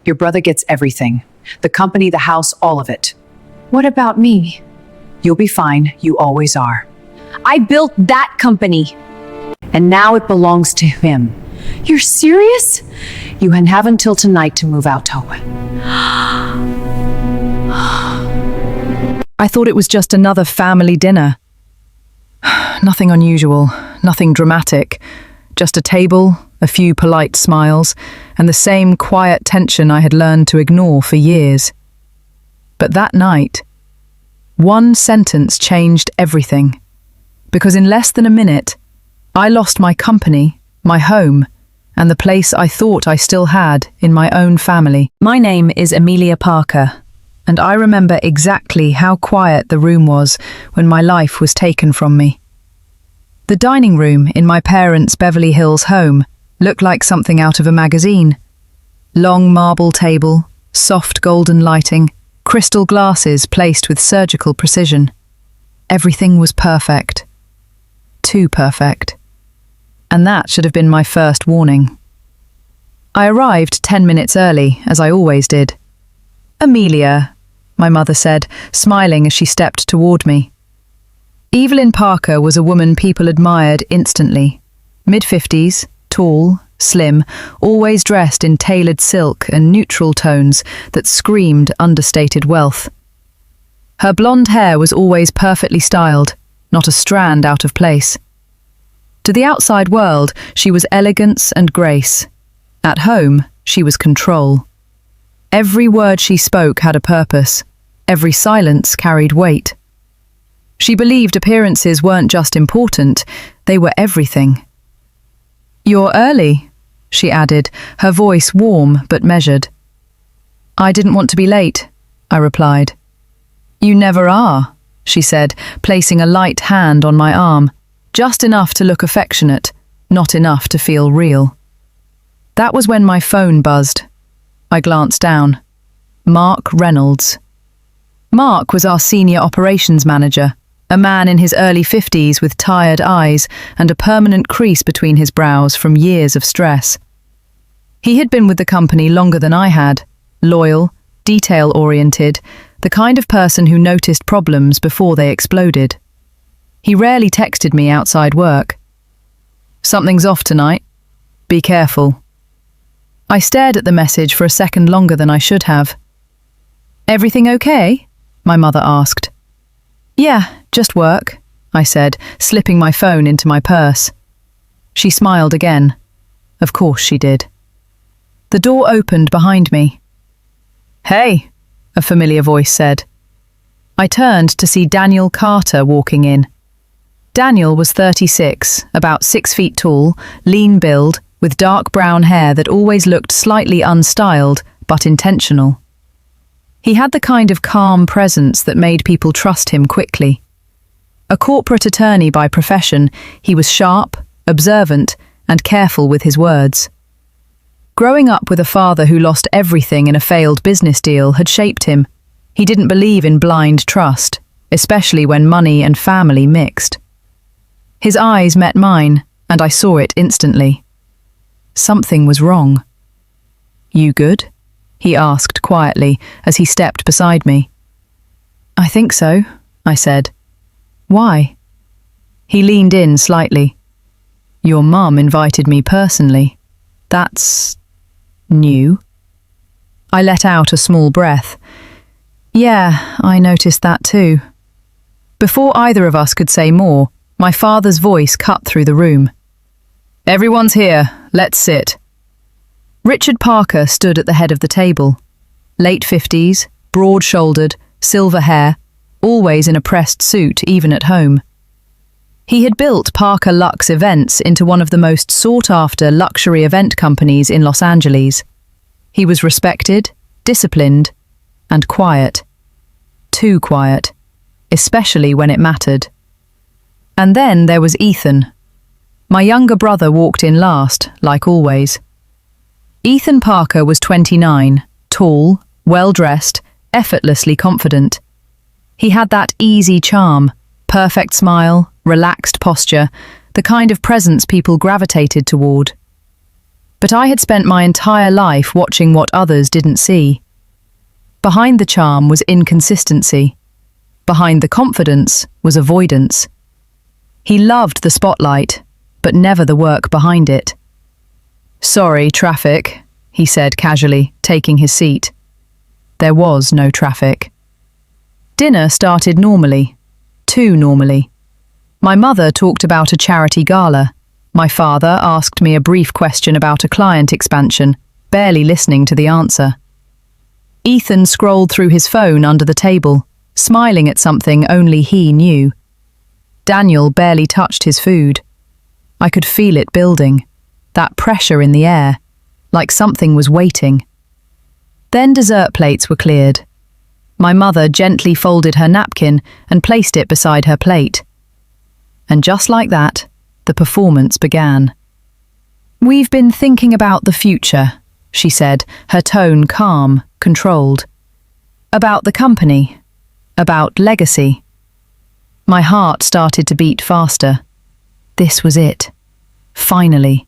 Your brother gets everything. The company, the house, all of it. What about me? You'll be fine. You always are. I built that company. And now it belongs to him. You're serious? You can have until tonight to move out, Toa. I thought it was just another family dinner. Nothing unusual, nothing dramatic. Just a table, a few polite smiles, and the same quiet tension I had learned to ignore for years. But that night, one sentence changed everything. Because in less than a minute, I lost my company, my home, and the place I thought I still had in my own family. My name is Amelia Parker, and I remember exactly how quiet the room was when my life was taken from me. The dining room in my parents' Beverly Hills home looked like something out of a magazine. Long marble table, soft golden lighting, crystal glasses placed with surgical precision. Everything was perfect. Too perfect. And that should have been my first warning. I arrived 10 minutes early, as I always did. "Amelia," my mother said, smiling as she stepped toward me. Evelyn Parker was a woman people admired instantly. Mid-50s, tall, slim, always dressed in tailored silk and neutral tones that screamed understated wealth. Her blonde hair was always perfectly styled, not a strand out of place. To the outside world, she was elegance and grace. At home, she was control. Every word she spoke had a purpose. Every silence carried weight. She believed appearances weren't just important, they were everything. "You're early," she added, her voice warm but measured. "I didn't want to be late," I replied. "You never are," she said, placing a light hand on my arm, just enough to look affectionate, not enough to feel real. That was when my phone buzzed. I glanced down. Mark Reynolds. Mark was our senior operations manager, a man in his early 50s with tired eyes and a permanent crease between his brows from years of stress. He had been with the company longer than I had, loyal, detail-oriented, the kind of person who noticed problems before they exploded. He rarely texted me outside work. "Something's off tonight. Be careful." I stared at the message for a second longer than I should have. "Everything okay?" my mother asked. "Yeah, just work," I said, slipping my phone into my purse. She smiled again. Of course she did. The door opened behind me. "Hey," a familiar voice said. I turned to see Daniel Carter walking in. Daniel was 36, about 6 feet tall, lean build, with dark brown hair that always looked slightly unstyled, but intentional. He had the kind of calm presence that made people trust him quickly. A corporate attorney by profession, he was sharp, observant, and careful with his words. Growing up with a father who lost everything in a failed business deal had shaped him. He didn't believe in blind trust, especially when money and family mixed. His eyes met mine, and I saw it instantly. Something was wrong. "You good?" he asked quietly as he stepped beside me. "I think so," I said. "Why?" He leaned in slightly. "Your mum invited me personally. That's new." I let out a small breath. "Yeah, I noticed that too." Before either of us could say more, my father's voice cut through the room. "Everyone's here. Let's sit." Richard Parker stood at the head of the table. Late 50s, broad-shouldered, silver hair, always in a pressed suit even at home. He had built Parker Lux Events into one of the most sought-after luxury event companies in Los Angeles. He was respected, disciplined, and quiet. Too quiet, especially when it mattered. And then there was Ethan. My younger brother walked in last, like always. Ethan Parker was 29, tall, well-dressed, effortlessly confident. He had that easy charm, perfect smile, relaxed posture, the kind of presence people gravitated toward. But I had spent my entire life watching what others didn't see. Behind the charm was inconsistency. Behind the confidence was avoidance. He loved the spotlight, but never the work behind it. "Sorry, traffic," he said casually, taking his seat. There was no traffic. Dinner started normally, too normally. My mother talked about a charity gala. My father asked me a brief question about a client expansion, barely listening to the answer. Ethan scrolled through his phone under the table, smiling at something only he knew. Daniel barely touched his food. I could feel it building, that pressure in the air, like something was waiting. Then dessert plates were cleared. My mother gently folded her napkin and placed it beside her plate. And just like that, the performance began. "We've been thinking about the future," she said, her tone calm, controlled. "About the company, about legacy." My heart started to beat faster. This was it. Finally.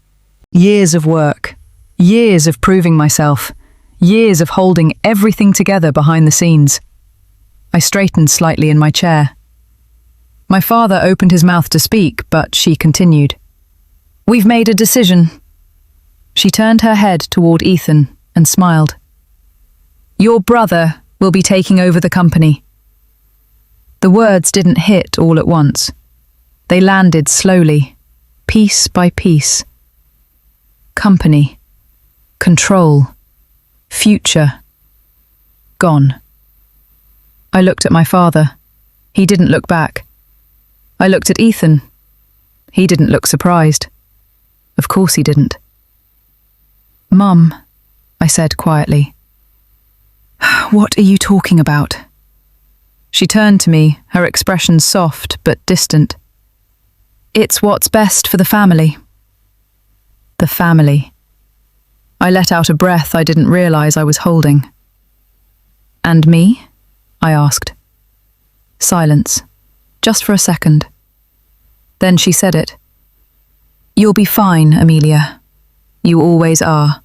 Years of work, years of proving myself, years of holding everything together behind the scenes. I straightened slightly in my chair. My father opened his mouth to speak, but she continued. "We've made a decision." She turned her head toward Ethan and smiled. "Your brother will be taking over the company." The words didn't hit all at once. They landed slowly, piece by piece. Company, control, future, gone. I looked at my father. He didn't look back. I looked at Ethan. He didn't look surprised. Of course he didn't. "Mum," I said quietly. "What are you talking about?" She turned to me, her expression soft but distant. "It's what's best for the family." The family. I let out a breath I didn't realize I was holding. "And me?" I asked. Silence, just for a second. Then she said it. "You'll be fine, Amelia. You always are."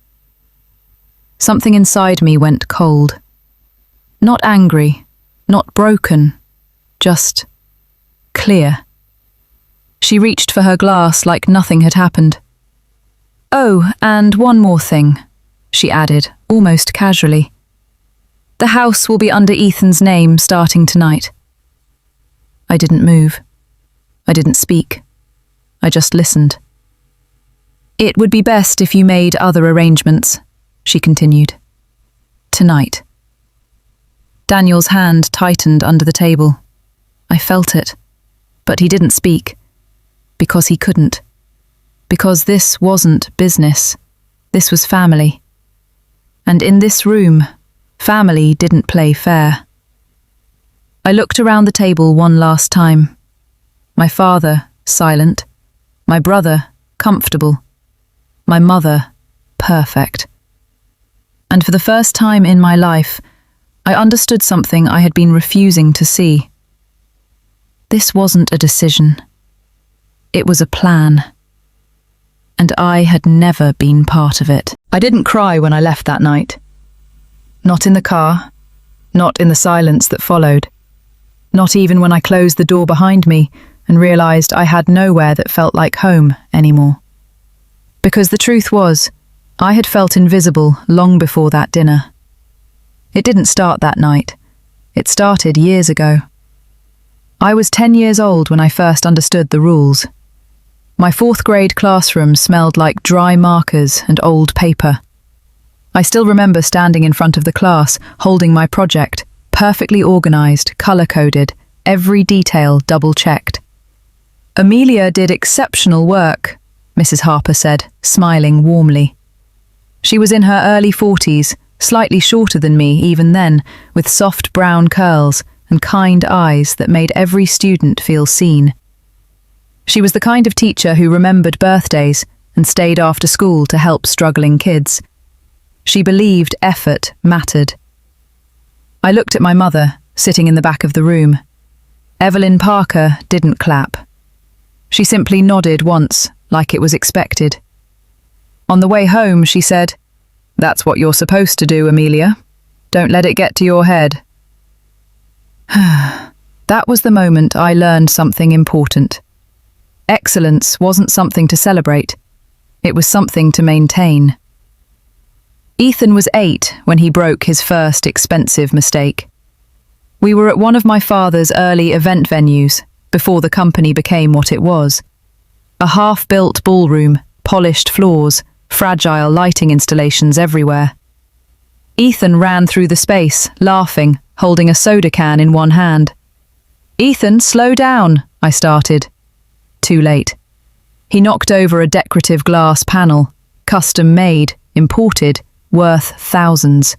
Something inside me went cold. Not angry, not broken, just clear. She reached for her glass like nothing had happened. "Oh, and one more thing," she added, almost casually. "The house will be under Ethan's name starting tonight." I didn't move. I didn't speak. I just listened. "It would be best if you made other arrangements," she continued. "Tonight." Daniel's hand tightened under the table. I felt it, but he didn't speak. Because he couldn't. Because this wasn't business. This was family. And in this room, family didn't play fair. I looked around the table one last time. My father, silent. My brother, comfortable. My mother, perfect. And for the first time in my life, I understood something I had been refusing to see. This wasn't a decision. It was a plan. And I had never been part of it. I didn't cry when I left that night. Not in the car, not in the silence that followed. Not even when I closed the door behind me and realized I had nowhere that felt like home anymore. Because the truth was, I had felt invisible long before that dinner. It didn't start that night. It started years ago. I was 10 years old when I first understood the rules. My 4th grade classroom smelled like dry markers and old paper. I still remember standing in front of the class, holding my project, perfectly organized, color-coded, every detail double-checked. "Amelia did exceptional work," Mrs. Harper said, smiling warmly. She was in her early 40s, slightly shorter than me even then, with soft brown curls and kind eyes that made every student feel seen. She was the kind of teacher who remembered birthdays and stayed after school to help struggling kids. She believed effort mattered. I looked at my mother, sitting in the back of the room. Amelia Parker didn't clap. She simply nodded once, like it was expected. On the way home, she said, "That's what you're supposed to do, Amelia. Don't let it get to your head." That was the moment I learned something important. Excellence wasn't something to celebrate. It was something to maintain. Ethan was 8 when he broke his first expensive mistake. We were at one of my father's early event venues, before the company became what it was. A half-built ballroom, polished floors, fragile lighting installations everywhere. Ethan ran through the space, laughing, holding a soda can in one hand. "Ethan, slow down," I started. Too late. He knocked over a decorative glass panel, custom-made, imported, worth thousands.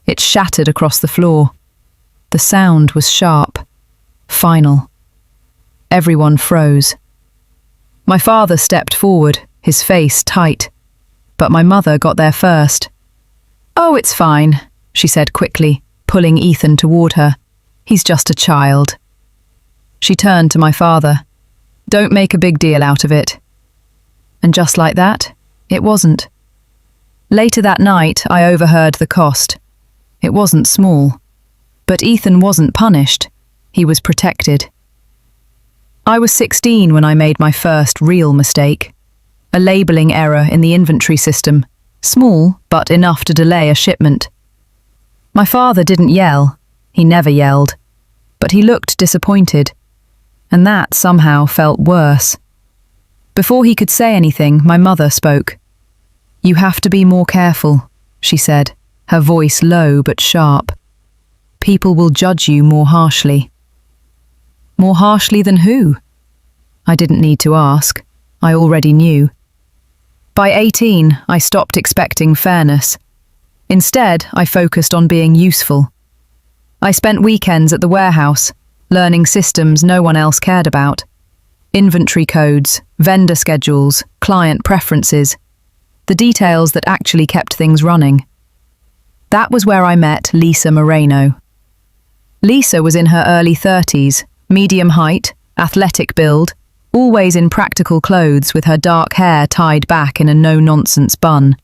It shattered across the floor. The sound was sharp, final. Everyone froze. My father stepped forward, his face tight. But my mother got there first. "Oh, it's fine," she said quickly, pulling Ethan toward her. "He's just a child." She turned to my father. "Don't make a big deal out of it." And just like that, it wasn't. Later that night, I overheard the cost. It wasn't small. But Ethan wasn't punished. He was protected. I was 16 when I made my first real mistake. A labeling error in the inventory system. Small, but enough to delay a shipment. My father didn't yell. He never yelled. But he looked disappointed. And that somehow felt worse. Before he could say anything, my mother spoke. "You have to be more careful," she said, her voice low but sharp. "People will judge you more harshly." More harshly than who? I didn't need to ask. I already knew. By 18, I stopped expecting fairness. Instead, I focused on being useful. I spent weekends at the warehouse, learning systems no one else cared about. Inventory codes, vendor schedules, client preferences. The details that actually kept things running. That was where I met Lisa Moreno. Lisa was in her early 30s, medium height, athletic build, always in practical clothes with her dark hair tied back in a no-nonsense bun.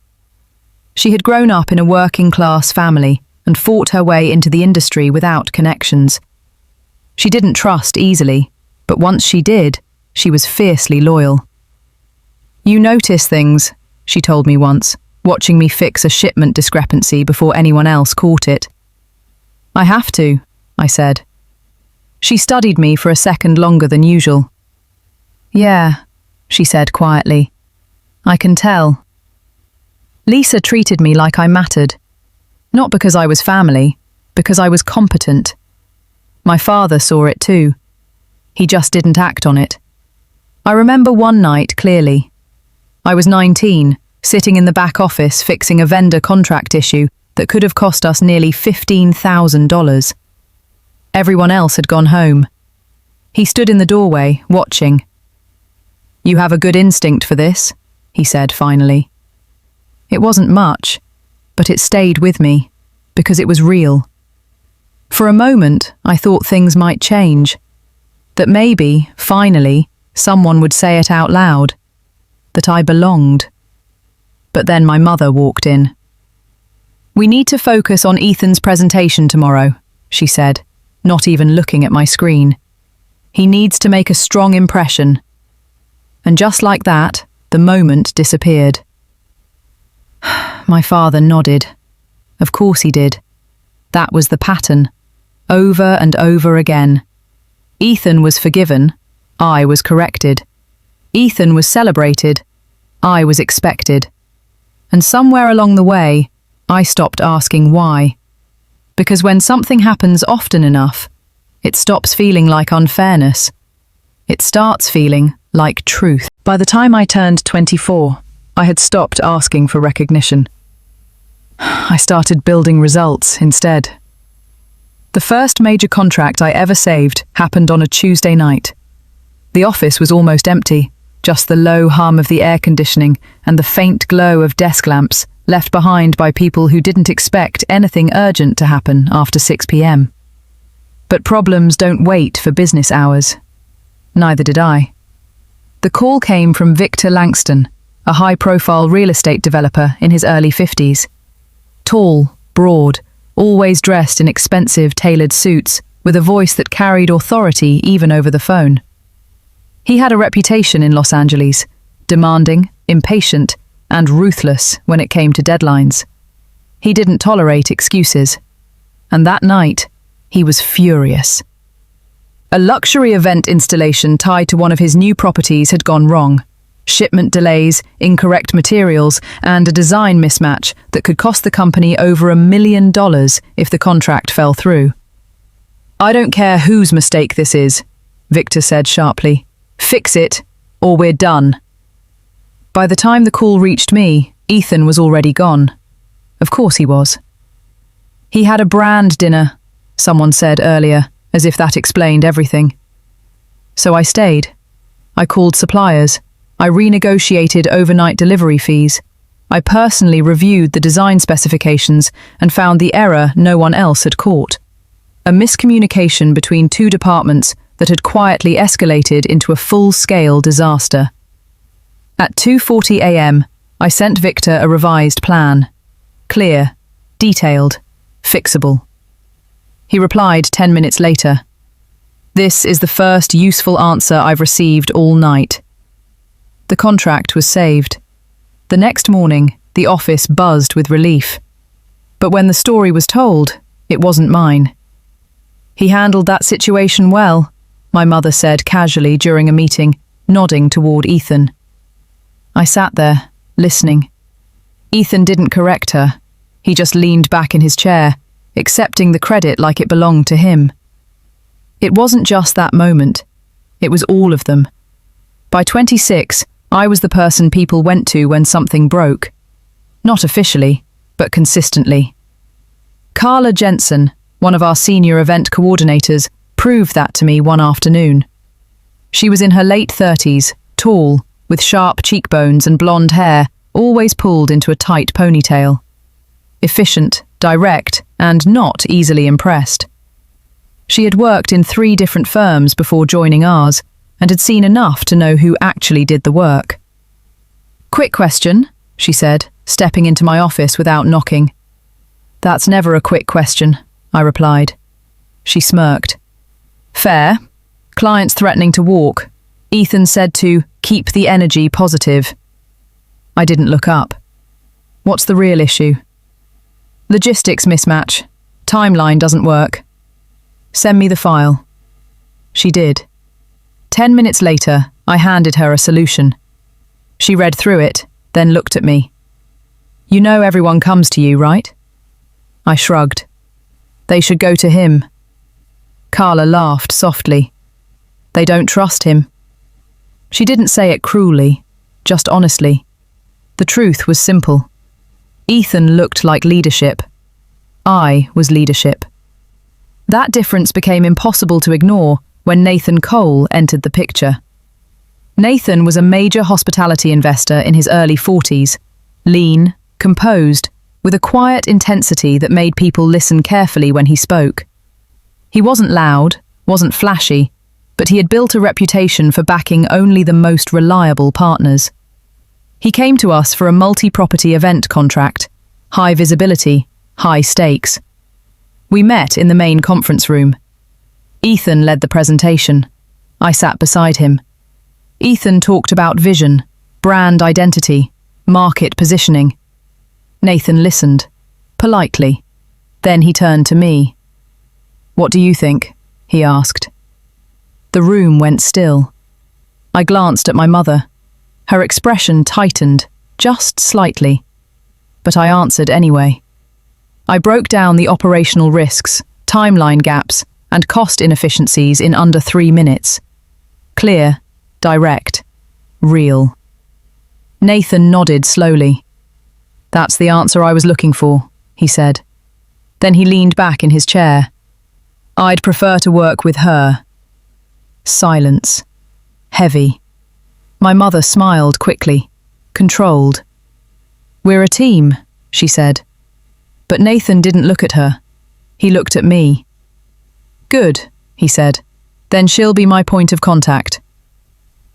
She had grown up in a working-class family and fought her way into the industry without connections. She didn't trust easily, but once she did, she was fiercely loyal. "You notice things," she told me once, watching me fix a shipment discrepancy before anyone else caught it. "I have to," I said. She studied me for a second longer than usual. "Yeah," she said quietly. "I can tell." Lisa treated me like I mattered. Not because I was family, because I was competent. My father saw it too. He just didn't act on it. I remember one night clearly. I was 19, sitting in the back office fixing a vendor contract issue that could have cost us nearly $15,000. Everyone else had gone home. He stood in the doorway, watching. "You have a good instinct for this," he said finally. It wasn't much, but it stayed with me, because it was real. For a moment, I thought things might change. That maybe, finally, someone would say it out loud. That I belonged. But then my mother walked in. "We need to focus on Ethan's presentation tomorrow," she said, not even looking at my screen. "He needs to make a strong impression." And just like that, the moment disappeared. My father nodded. Of course he did. That was the pattern. Over and over again. Ethan was forgiven. I was corrected. Ethan was celebrated. I was expected. And somewhere along the way, I stopped asking why. Because when something happens often enough, it stops feeling like unfairness. It starts feeling like truth. By the time I turned 24, I had stopped asking for recognition. I started building results instead. The first major contract I ever saved happened on a Tuesday night. The office was almost empty, just the low hum of the air conditioning and the faint glow of desk lamps left behind by people who didn't expect anything urgent to happen after 6 p.m. But problems don't wait for business hours. Neither did I. The call came from Victor Langston, a high-profile real estate developer in his early 50s. Tall, broad, always dressed in expensive, tailored suits, with a voice that carried authority even over the phone. He had a reputation in Los Angeles, demanding, impatient, and ruthless when it came to deadlines. He didn't tolerate excuses. And that night, he was furious. A luxury event installation tied to one of his new properties had gone wrong. Shipment delays, incorrect materials, and a design mismatch that could cost the company over $1 million if the contract fell through. "I don't care whose mistake this is," Victor said sharply. "Fix it, or we're done." By the time the call reached me, Ethan was already gone. Of course he was. "He had a brand dinner," someone said earlier, as if that explained everything. So I stayed. I called suppliers. I renegotiated overnight delivery fees. I personally reviewed the design specifications and found the error no one else had caught. A miscommunication between two departments that had quietly escalated into a full-scale disaster. At 2:40 a.m., I sent Victor a revised plan. Clear, detailed, fixable. He replied 10 minutes later. "This is the first useful answer I've received all night." The contract was saved. The next morning, the office buzzed with relief. But when the story was told, it wasn't mine. "He handled that situation well," my mother said casually during a meeting, nodding toward Ethan. I sat there, listening. Ethan didn't correct her. He just leaned back in his chair, accepting the credit like it belonged to him. It wasn't just that moment. It was all of them. By 26, I was the person people went to when something broke. Not officially, but consistently. Carla Jensen, one of our senior event coordinators, proved that to me one afternoon. She was in her late 30s, tall, with sharp cheekbones and blonde hair, always pulled into a tight ponytail. Efficient, direct, and not easily impressed. She had worked in 3 different firms before joining ours, and had seen enough to know who actually did the work. "Quick question," she said, stepping into my office without knocking. "That's never a quick question," I replied. She smirked. "Fair. Clients threatening to walk. Ethan said to keep the energy positive." I didn't look up. "What's the real issue?" "Logistics mismatch. Timeline doesn't work." "Send me the file." She did. 10 minutes later, I handed her a solution. She read through it, then looked at me. "You know everyone comes to you, right?" I shrugged. "They should go to him." Carla laughed softly. "They don't trust him." She didn't say it cruelly, just honestly. The truth was simple. Ethan looked like leadership. I was leadership. That difference became impossible to ignore when Nathan Cole entered the picture. Nathan was a major hospitality investor in his early 40s, lean, composed, with a quiet intensity that made people listen carefully when he spoke. He wasn't loud, wasn't flashy, but he had built a reputation for backing only the most reliable partners. He came to us for a multi-property event contract, high visibility, high stakes. We met in the main conference room. Ethan led the presentation. I sat beside him. Ethan talked about vision, brand identity, market positioning. Nathan listened, politely. Then he turned to me. "What do you think?" he asked. The room went still. I glanced at my mother. Her expression tightened, just slightly. But I answered anyway. I broke down the operational risks, timeline gaps, and cost inefficiencies in under 3 minutes. Clear, direct, real. Nathan nodded slowly. "That's the answer I was looking for," he said. Then he leaned back in his chair. "I'd prefer to work with her." Silence. Heavy. My mother smiled quickly, controlled. "We're a team," she said. But Nathan didn't look at her. He looked at me. "Good," he said. "Then she'll be my point of contact."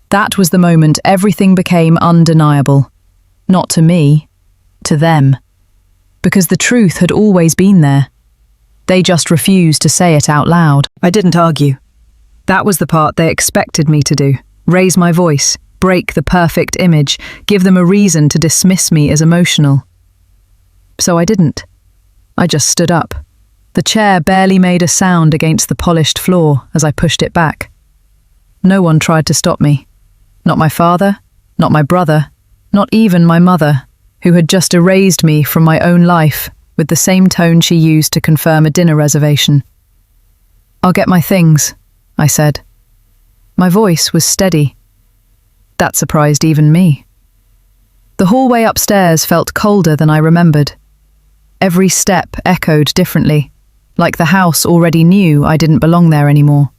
That was the moment everything became undeniable. Not to me, to them. Because the truth had always been there. They just refused to say it out loud. I didn't argue. That was the part they expected me to do. Raise my voice, break the perfect image, give them a reason to dismiss me as emotional. So I didn't. I just stood up. The chair barely made a sound against the polished floor as I pushed it back. No one tried to stop me. Not my father, not my brother, not even my mother, who had just erased me from my own life with the same tone she used to confirm a dinner reservation. "I'll get my things," I said. My voice was steady. That surprised even me. The hallway upstairs felt colder than I remembered. Every step echoed differently, like the house already knew I didn't belong there anymore.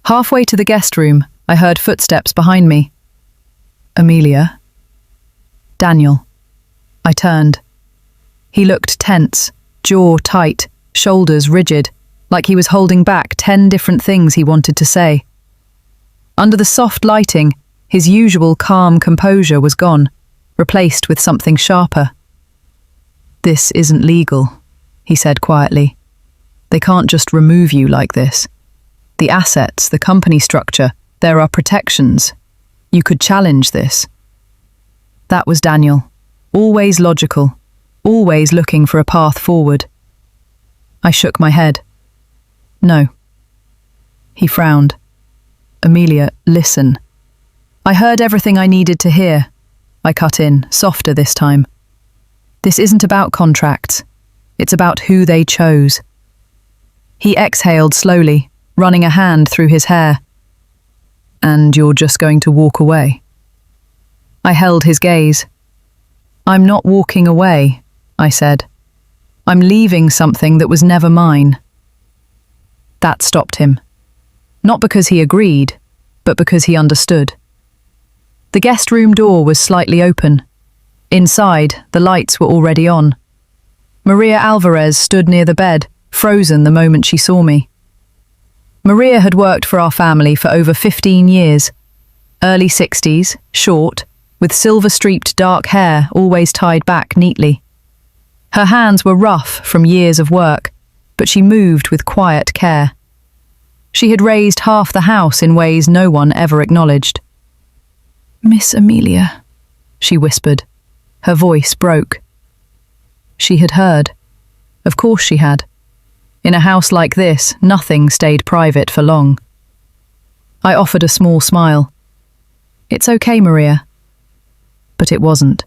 Halfway to the guest room, I heard footsteps behind me. Amelia? Daniel. I turned. He looked tense, jaw tight, shoulders rigid, like he was holding back 10 different things he wanted to say. Under the soft lighting, his usual calm composure was gone, replaced with something sharper. "This isn't legal," he said quietly. "They can't just remove you like this. The assets, the company structure, there are protections. You could challenge this." That was Daniel, always logical, always looking for a path forward. I shook my head. "No." He frowned. "Amelia, listen." I heard everything I needed to hear. I cut in, softer this time. "This isn't about contracts. It's about who they chose." He exhaled slowly, running a hand through his hair. "And you're just going to walk away?" I held his gaze. "I'm not walking away," I said. "I'm leaving something that was never mine." That stopped him. Not because he agreed, but because he understood. The guest room door was slightly open. Inside, the lights were already on. Maria Alvarez stood near the bed, frozen the moment she saw me. Maria had worked for our family for over 15 years. Early 60s, short, with silver-streaked dark hair always tied back neatly. Her hands were rough from years of work, but she moved with quiet care. She had raised half the house in ways no one ever acknowledged. "Miss Amelia," she whispered. Her voice broke. She had heard. Of course she had. In a house like this, nothing stayed private for long. I offered a small smile. "It's okay, Maria." But it wasn't.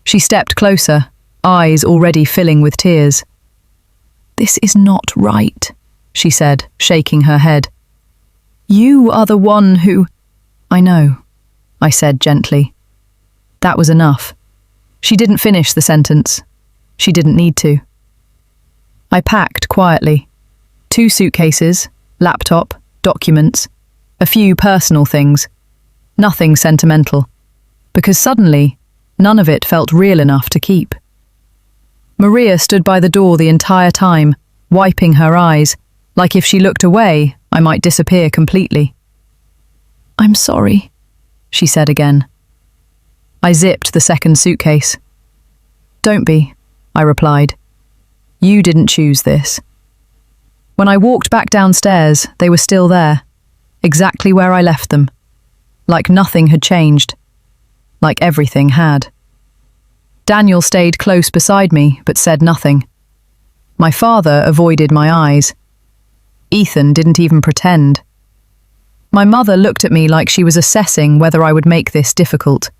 She stepped closer, eyes already filling with tears. "This is not right," she said, shaking her head. "You are the one who—" "I know," I said gently. That was enough. She didn't finish the sentence. She didn't need to. I packed quietly. 2 suitcases, laptop, documents, a few personal things. Nothing sentimental. Because suddenly, none of it felt real enough to keep. Maria stood by the door the entire time, wiping her eyes, like if she looked away, I might disappear completely. "I'm sorry," she said again. I zipped the second suitcase. "Don't be," I replied. "You didn't choose this." When I walked back downstairs, they were still there, exactly where I left them. Like nothing had changed. Like everything had. Daniel stayed close beside me, but said nothing. My father avoided my eyes. Ethan didn't even pretend. My mother looked at me like she was assessing whether I would make this difficult.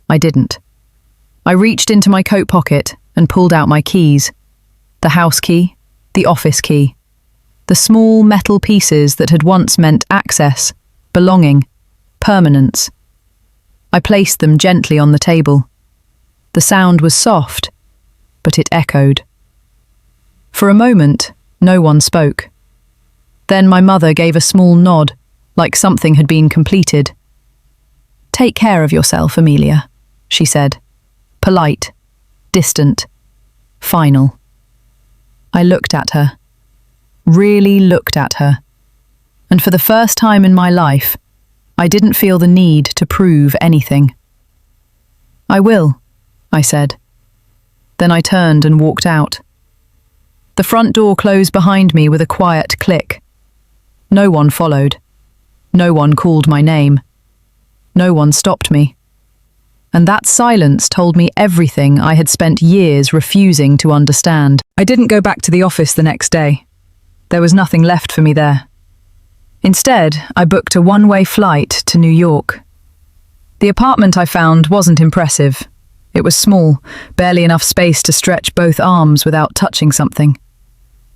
I didn't. I reached into my coat pocket and pulled out my keys. The house key, the office key. The small metal pieces that had once meant access, belonging, permanence. I placed them gently on the table. The sound was soft, but it echoed. For a moment, no one spoke. Then my mother gave a small nod, like something had been completed. "Take care of yourself, Amelia," she said. Polite, distant, final. I looked at her. Really looked at her. And for the first time in my life, I didn't feel the need to prove anything. "I will," I said. Then I turned and walked out. The front door closed behind me with a quiet click. No one followed. No one called my name. No one stopped me. And that silence told me everything I had spent years refusing to understand. I didn't go back to the office the next day. There was nothing left for me there. Instead, I booked a one-way flight to New York. The apartment I found wasn't impressive. It was small, barely enough space to stretch both arms without touching something.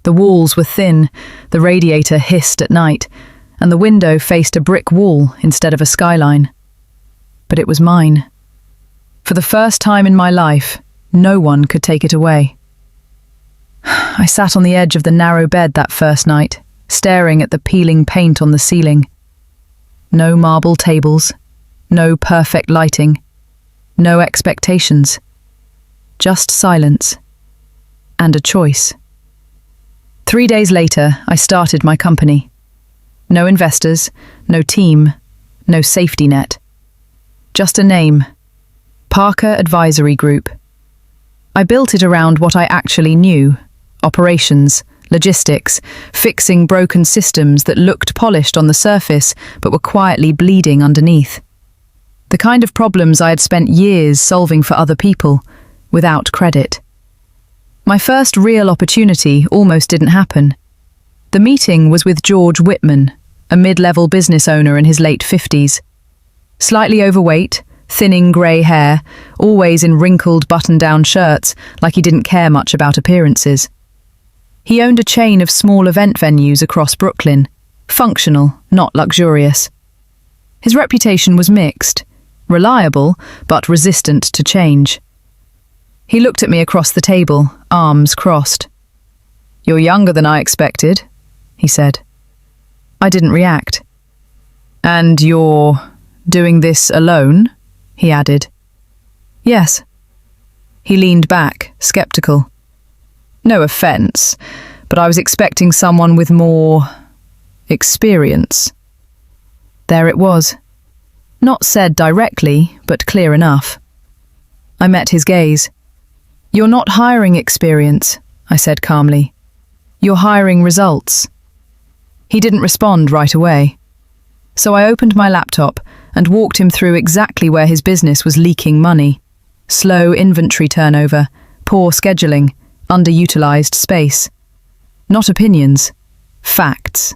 The walls were thin, the radiator hissed at night, and the window faced a brick wall instead of a skyline. But it was mine. For the first time in my life, no one could take it away. I sat on the edge of the narrow bed that first night, staring at the peeling paint on the ceiling. No marble tables, no perfect lighting, no expectations. Just silence. And a choice. 3 days later, I started my company. No investors, no team, no safety net. Just a name. Parker Advisory Group. I built it around what I actually knew: operations, logistics, fixing broken systems that looked polished on the surface but were quietly bleeding underneath. The kind of problems I had spent years solving for other people, without credit. My first real opportunity almost didn't happen. The meeting was with George Whitman, a mid-level business owner in his late 50s. Slightly overweight, thinning grey hair, always in wrinkled button-down shirts, like he didn't care much about appearances. He owned a chain of small event venues across Brooklyn, functional, not luxurious. His reputation was mixed, reliable, but resistant to change. He looked at me across the table, arms crossed. "You're younger than I expected," he said. I didn't react. "And you're doing this alone?" he added. "Yes." He leaned back, skeptical. "No offense, but I was expecting someone with more experience." There it was. Not said directly, but clear enough. I met his gaze. "You're not hiring experience," I said calmly. "You're hiring results." He didn't respond right away. So I opened my laptop and walked him through exactly where his business was leaking money. Slow inventory turnover, poor scheduling, underutilized space. Not opinions, facts.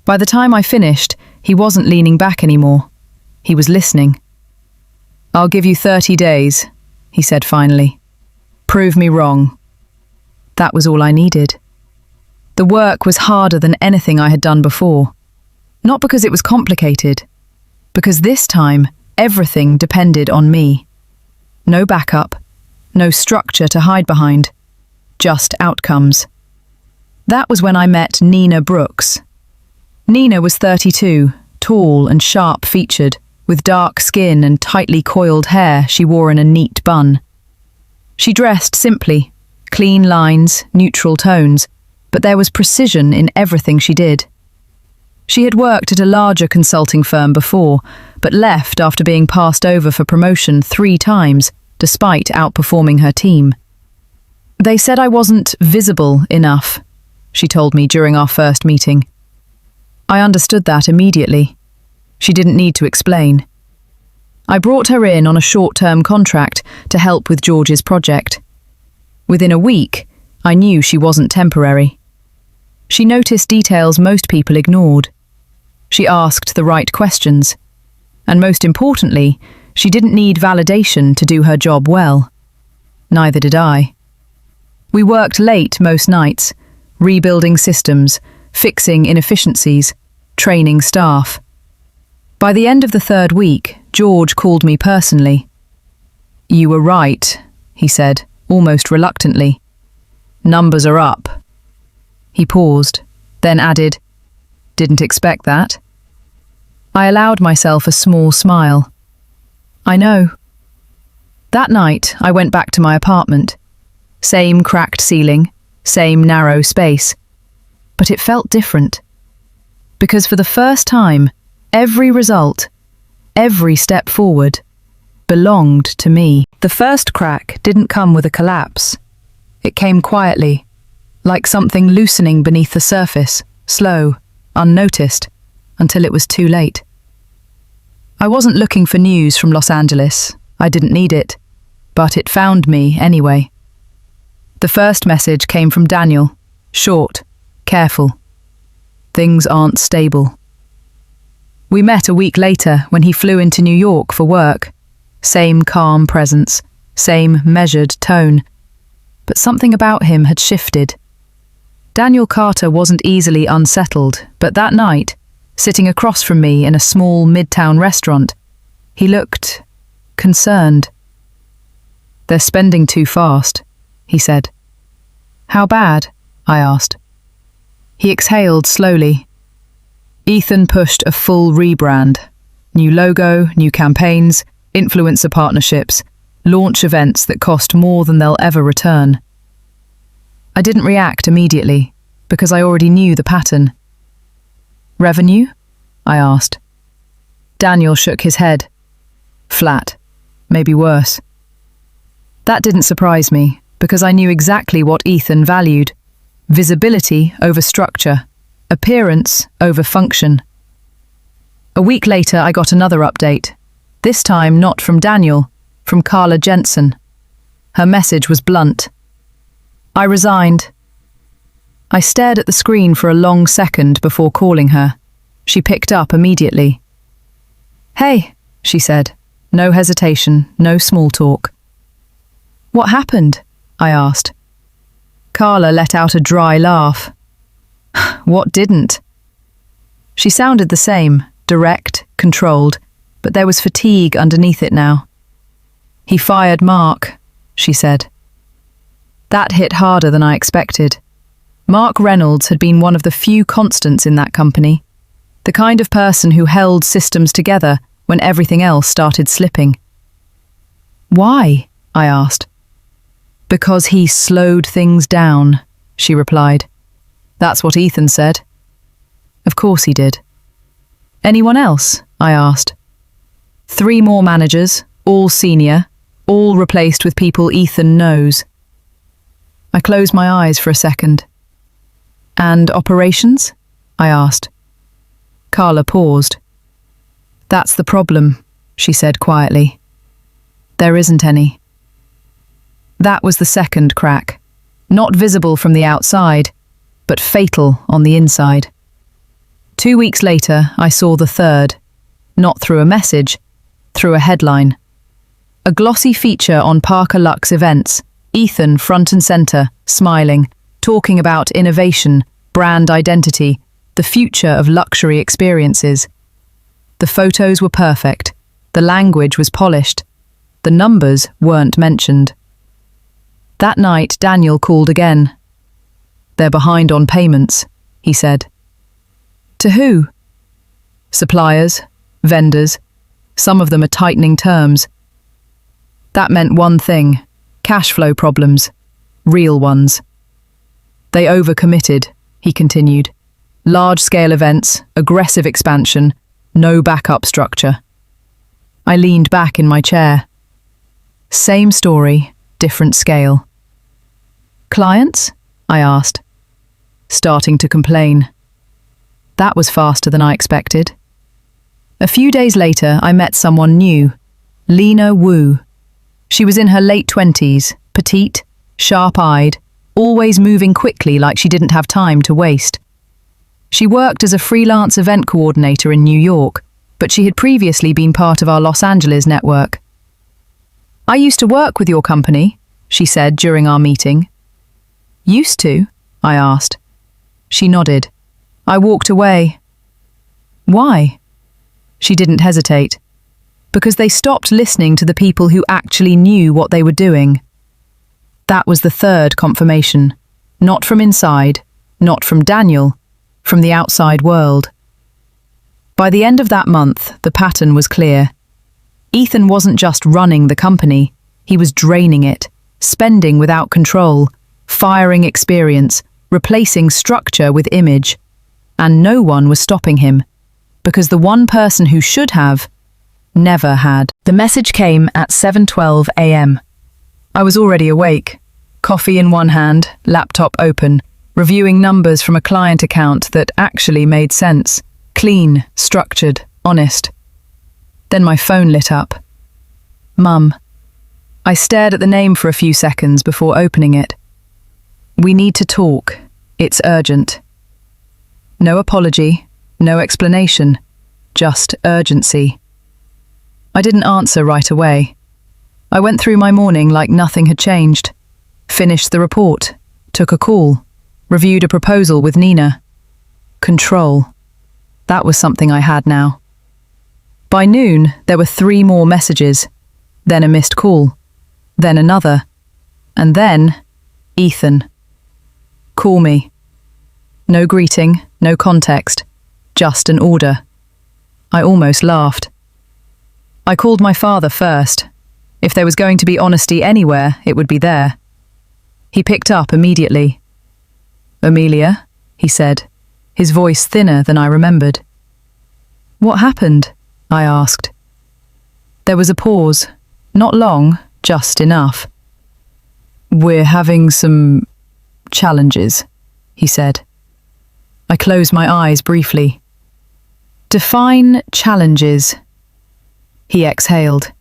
By the time I finished, he wasn't leaning back anymore. He was listening. "I'll give you 30 days, he said finally. "Prove me wrong." That was all I needed. The work was harder than anything I had done before. Not because it was complicated, because this time everything depended on me. No backup, no structure to hide behind, just outcomes. That was when I met Nina Brooks. Nina was 32, tall and sharp-featured, with dark skin and tightly coiled hair she wore in a neat bun. She dressed simply, clean lines, neutral tones, but there was precision in everything she did. She had worked at a larger consulting firm before, but left after being passed over for promotion 3 times, despite outperforming her team. "They said I wasn't visible enough," she told me during our first meeting. I understood that immediately. She didn't need to explain. I brought her in on a short-term contract to help with George's project. Within a week, I knew she wasn't temporary. She noticed details most people ignored. She asked the right questions. And most importantly, she didn't need validation to do her job well. Neither did I. We worked late most nights, rebuilding systems, fixing inefficiencies, training staff. By the end of the 3rd week, George called me personally. "You were right," he said, almost reluctantly. "Numbers are up." He paused, then added, "Didn't expect that." I allowed myself a small smile. "I know." That night, I went back to my apartment. Same cracked ceiling, same narrow space. But it felt different. Because for the first time, every result, every step forward, belonged to me. The first crack didn't come with a collapse. It came quietly, like something loosening beneath the surface, slow, unnoticed, until it was too late. I wasn't looking for news from Los Angeles. I didn't need it, but it found me anyway. The first message came from Daniel, short, careful. Things aren't stable. We met a week later when he flew into New York for work. Same calm presence, same measured tone. But something about him had shifted. Daniel Carter wasn't easily unsettled, but that night, sitting across from me in a small midtown restaurant, he looked concerned. "They're spending too fast," he said. "How bad?" I asked. He exhaled slowly. Ethan pushed a full rebrand. New logo, new campaigns, influencer partnerships, launch events that cost more than they'll ever return. I didn't react immediately, because I already knew the pattern. "Revenue?" I asked. Daniel shook his head. Flat. Maybe worse. That didn't surprise me, because I knew exactly what Ethan valued. Visibility over structure, appearance over function. A week later, I got another update. This time not from Daniel, from Carla Jensen. Her message was blunt. I resigned. I stared at the screen for a long second before calling her. She picked up immediately. "Hey," she said. No hesitation, no small talk. "What happened?" I asked. Carla let out a dry laugh. "What didn't?" She sounded the same, direct, controlled, but there was fatigue underneath it now. "He fired Mark," she said. That hit harder than I expected. Mark Reynolds had been one of the few constants in that company, the kind of person who held systems together when everything else started slipping. "Why?" I asked. "Because he slowed things down," she replied. "That's what Ethan said." Of course he did. "Anyone else?" I asked. 3 more managers, all senior, all replaced with people Ethan knows. I closed my eyes for a second. "And operations?" I asked. Carla paused. "That's the problem," she said quietly. "There isn't any." That was the second crack, not visible from the outside, but fatal on the inside. 2 weeks later, I saw the third, not through a message, through a headline. A glossy feature on Parker Lux events, Ethan front and center, smiling, talking about innovation, brand identity, the future of luxury experiences. The photos were perfect, the language was polished, the numbers weren't mentioned. That night, Daniel called again. "They're behind on payments," he said. "To who?" "Suppliers, vendors. Some of them are tightening terms." That meant one thing: cash flow problems. Real ones. "They overcommitted," he continued. "Large-scale events, aggressive expansion, no backup structure." I leaned back in my chair. Same story, different scale. "Clients?" I asked. Starting to complain. That was faster than I expected. A few days later, I met someone new, Lena Wu. She was in her late 20s, petite, sharp-eyed, always moving quickly like she didn't have time to waste. She worked as a freelance event coordinator in New York, but she had previously been part of our Los Angeles network. "I used to work with your company," she said during our meeting. "Used to?" I asked. She nodded. I walked away. "Why?" She didn't hesitate. "Because they stopped listening to the people who actually knew what they were doing." That was the third confirmation. Not from inside, not from Daniel, from the outside world. By the end of that month, the pattern was clear. Ethan wasn't just running the company, he was draining it, spending without control, firing experience, replacing structure with image. And no one was stopping him, because the one person who should have Never had. The message came at 7:12 a.m. I was already awake, coffee in one hand, laptop open, reviewing numbers from a client account that actually made sense. Clean, structured, honest. Then my phone lit up. Mum. I stared at the name for a few seconds before opening it. We need to talk. It's urgent. No apology, no explanation, just urgency. I didn't answer right away. I went through my morning like nothing had changed. Finished the report, took a call, reviewed a proposal with Nina. Control. That was something I had now. By noon, there were 3 more messages, then a missed call, then another, and then Ethan. Call me. No greeting, no context, just an order. I almost laughed. I called my father first. If there was going to be honesty anywhere, it would be there. He picked up immediately. "Amelia," he said, his voice thinner than I remembered. "What happened?" I asked. There was a pause. Not long, just enough. "We're having some challenges," he said. I closed my eyes briefly. "Define challenges." He exhaled.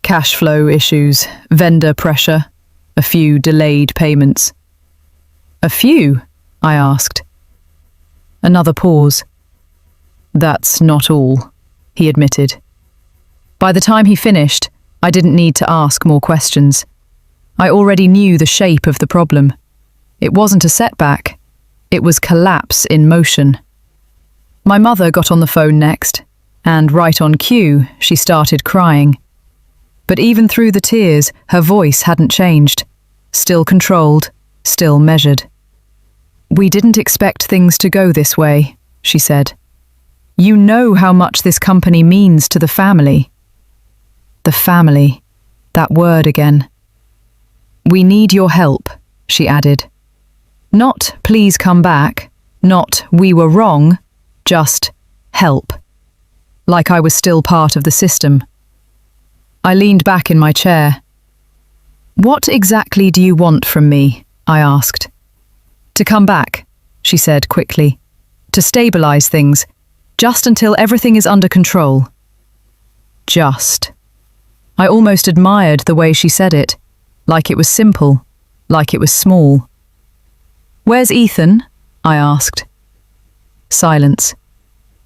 "Cash flow issues, vendor pressure, a few delayed payments." "A few?" I asked. Another pause. "That's not all," he admitted. By the time he finished, I didn't need to ask more questions. I already knew the shape of the problem. It wasn't a setback. It was collapse in motion. My mother got on the phone next, and right on cue, she started crying. But even through the tears, her voice hadn't changed. Still controlled, still measured. "We didn't expect things to go this way," she said. "You know how much this company means to the family." The family. That word again. "We need your help," she added. Not "please come back," not "we were wrong," just help. Like I was still part of the system. I leaned back in my chair. "What exactly do you want from me?" I asked. "To come back," she said quickly. "To stabilize things, just until everything is under control." Just. I almost admired the way she said it, like it was simple, like it was small. "Where's Ethan?" I asked. Silence.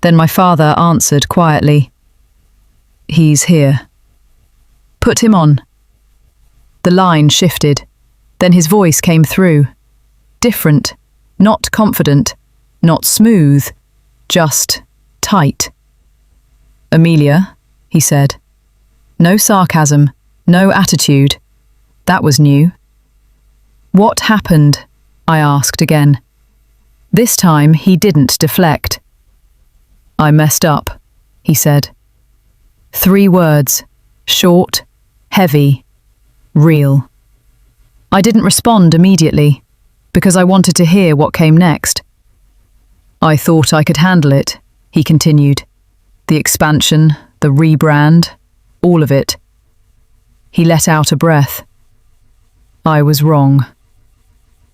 Then my father answered quietly. "He's here." "Put him on." The line shifted. Then his voice came through. Different, not confident, not smooth, just tight. "Amelia," he said. No sarcasm, no attitude. That was new. "What happened?" I asked again. This time he didn't deflect. "I messed up," he said. 3 words, short, heavy, real. I didn't respond immediately, because I wanted to hear what came next. "I thought I could handle it," he continued. "The expansion, the rebrand, all of it." He let out a breath. "I was wrong."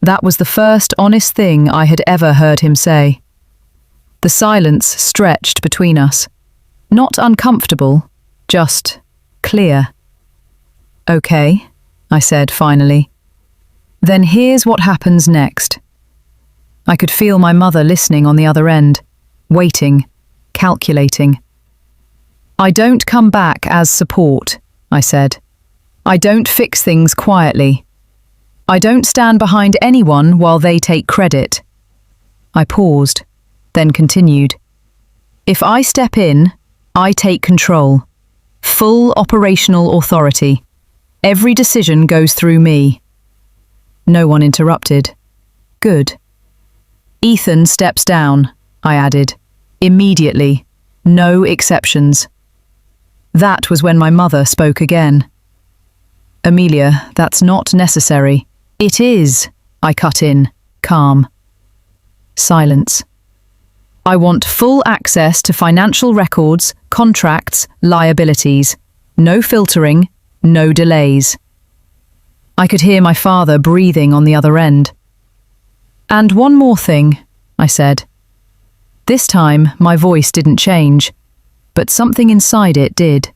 That was the first honest thing I had ever heard him say. The silence stretched between us. Not uncomfortable, just clear. "Okay," I said finally. "Then here's what happens next." I could feel my mother listening on the other end, waiting, calculating. "I don't come back as support," I said. "I don't fix things quietly. I don't stand behind anyone while they take credit." I paused, then continued. "If I step in, I take control. Full operational authority. Every decision goes through me." No one interrupted. Good. "Ethan steps down," I added. "Immediately. No exceptions." That was when my mother spoke again. "Amelia, that's not necessary." "It is," I cut in, calm. Silence. I want full access to financial records, contracts, liabilities. No filtering, no delays. I could hear my father breathing on the other end. And one more thing, I said. This time, my voice didn't change, but something inside it did.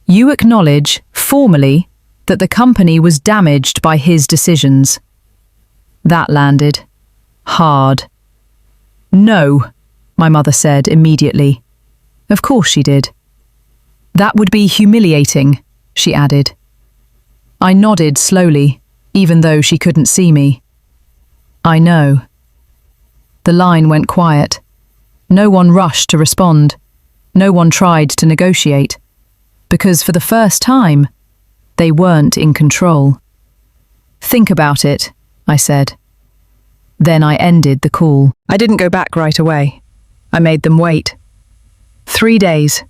You acknowledge, formally, that the company was damaged by his decisions. That landed. Hard. No, my mother said immediately. Of course she did. That would be humiliating, she added. I nodded slowly, even though she couldn't see me. I know. The line went quiet. No one rushed to respond. No one tried to negotiate. Because for the first time, they weren't in control. Think about it, I said. Then I ended the call. I didn't go back right away. I made them wait. 3 days.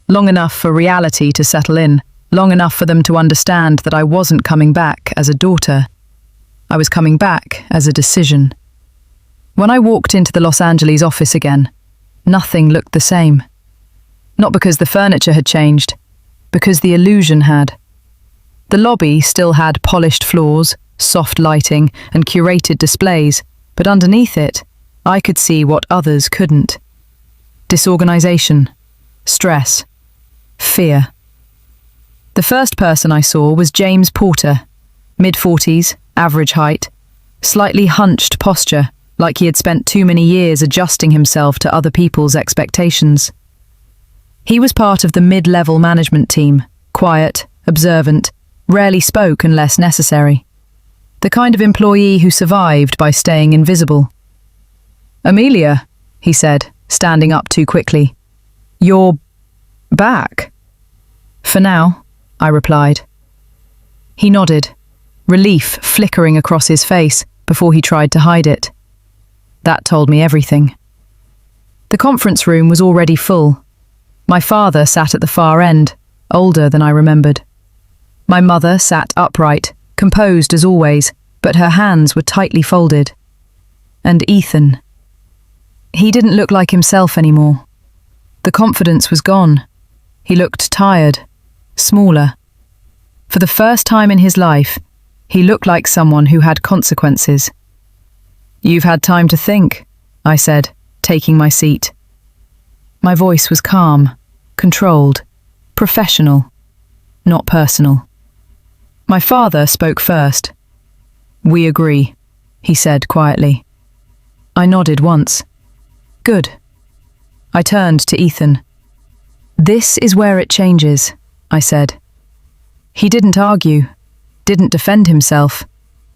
Long enough for reality to settle in. Long enough for them to understand that I wasn't coming back as a daughter. I was coming back as a decision. When I walked into the Los Angeles office again, nothing looked the same. Not because the furniture had changed, because the illusion had. The lobby still had polished floors, soft lighting, and curated displays, but underneath it, I could see what others couldn't. Disorganization, stress, fear. The first person I saw was James Porter, mid-40s, average height, slightly hunched posture, like he had spent too many years adjusting himself to other people's expectations. He was part of the mid-level management team, quiet, observant, rarely spoke unless necessary. The kind of employee who survived by staying invisible. Amelia, he said, standing up too quickly. You're back? For now, I replied. He nodded, relief flickering across his face before he tried to hide it. That told me everything. The conference room was already full. My father sat at the far end, older than I remembered. My mother sat upright, composed as always, but her hands were tightly folded. And Ethan. He didn't look like himself anymore. The confidence was gone. He looked tired, smaller. For the first time in his life, he looked like someone who had consequences. You've had time to think, I said, taking my seat. My voice was calm, controlled, professional, not personal. My father spoke first. We agree, he said quietly. I nodded once. Good. I turned to Ethan. This is where it changes, I said. He didn't argue, didn't defend himself.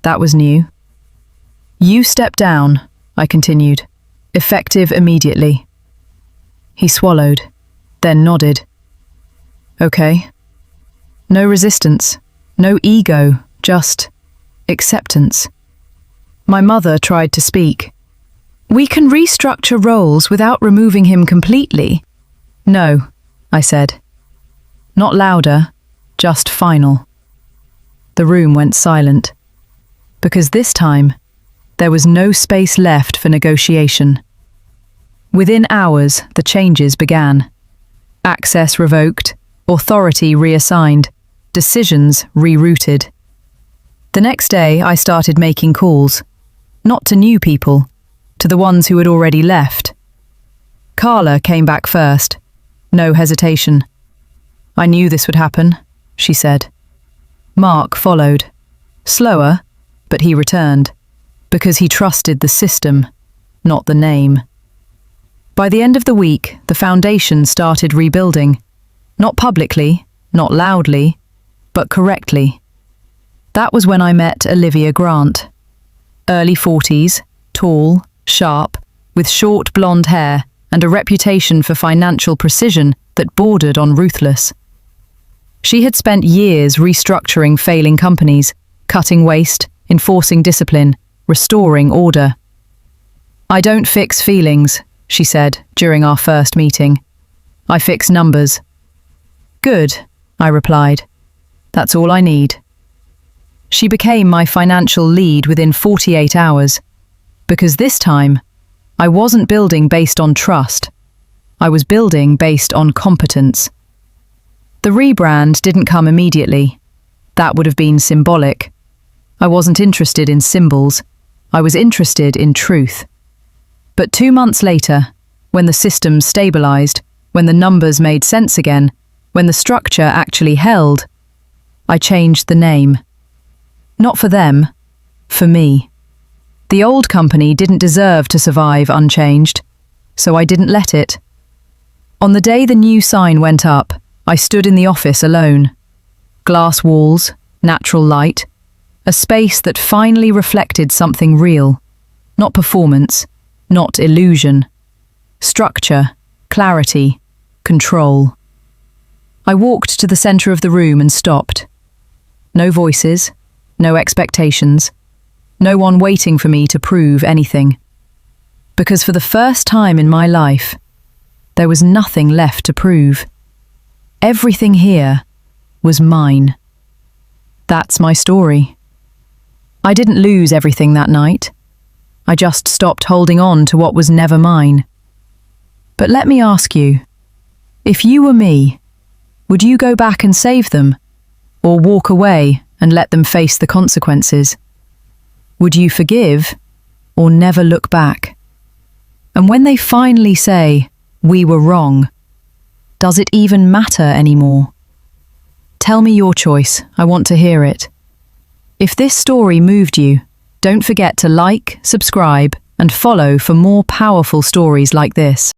That was new. You step down, I continued, effective immediately. He swallowed, then nodded. Okay. No resistance, no ego, just acceptance. My mother tried to speak. We can restructure roles without removing him completely. No, I said. Not louder, just final. The room went silent. Because this time, there was no space left for negotiation. Within hours, the changes began. Access revoked, authority reassigned, decisions rerouted. The next day, I started making calls. Not to new people, to the ones who had already left. Carla came back first. No hesitation. I knew this would happen, she said. Mark followed. Slower, but he returned. Because he trusted the system, not the name. By the end of the week, the foundation started rebuilding. Not publicly, not loudly, but correctly. That was when I met Olivia Grant. Early 40s, tall, sharp, with short blonde hair and a reputation for financial precision that bordered on ruthless. She had spent years restructuring failing companies, cutting waste, enforcing discipline, restoring order. I don't fix feelings, she said during our first meeting. I fix numbers. Good, I replied. That's all I need. She became my financial lead within 48 hours, because this time, I wasn't building based on trust. I was building based on competence. The rebrand didn't come immediately. That would have been symbolic. I wasn't interested in symbols. I was interested in truth. But 2 months later, when the system stabilized, when the numbers made sense again, when the structure actually held, I changed the name. Not for them, for me. The old company didn't deserve to survive unchanged, so I didn't let it. On the day the new sign went up, I stood in the office alone. Glass walls, natural light, a space that finally reflected something real. Not performance, not illusion. Structure, clarity, control. I walked to the center of the room and stopped. No voices, no expectations, no one waiting for me to prove anything. Because for the first time in my life, there was nothing left to prove. Everything here was mine. That's my story. I didn't lose everything that night. I just stopped holding on to what was never mine. But let me ask you, if you were me, would you go back and save them, or walk away and let them face the consequences? Would you forgive, or never look back? And when they finally say, "We were wrong," does it even matter anymore? Tell me your choice. I want to hear it. If this story moved you, don't forget to like, subscribe, and follow for more powerful stories like this.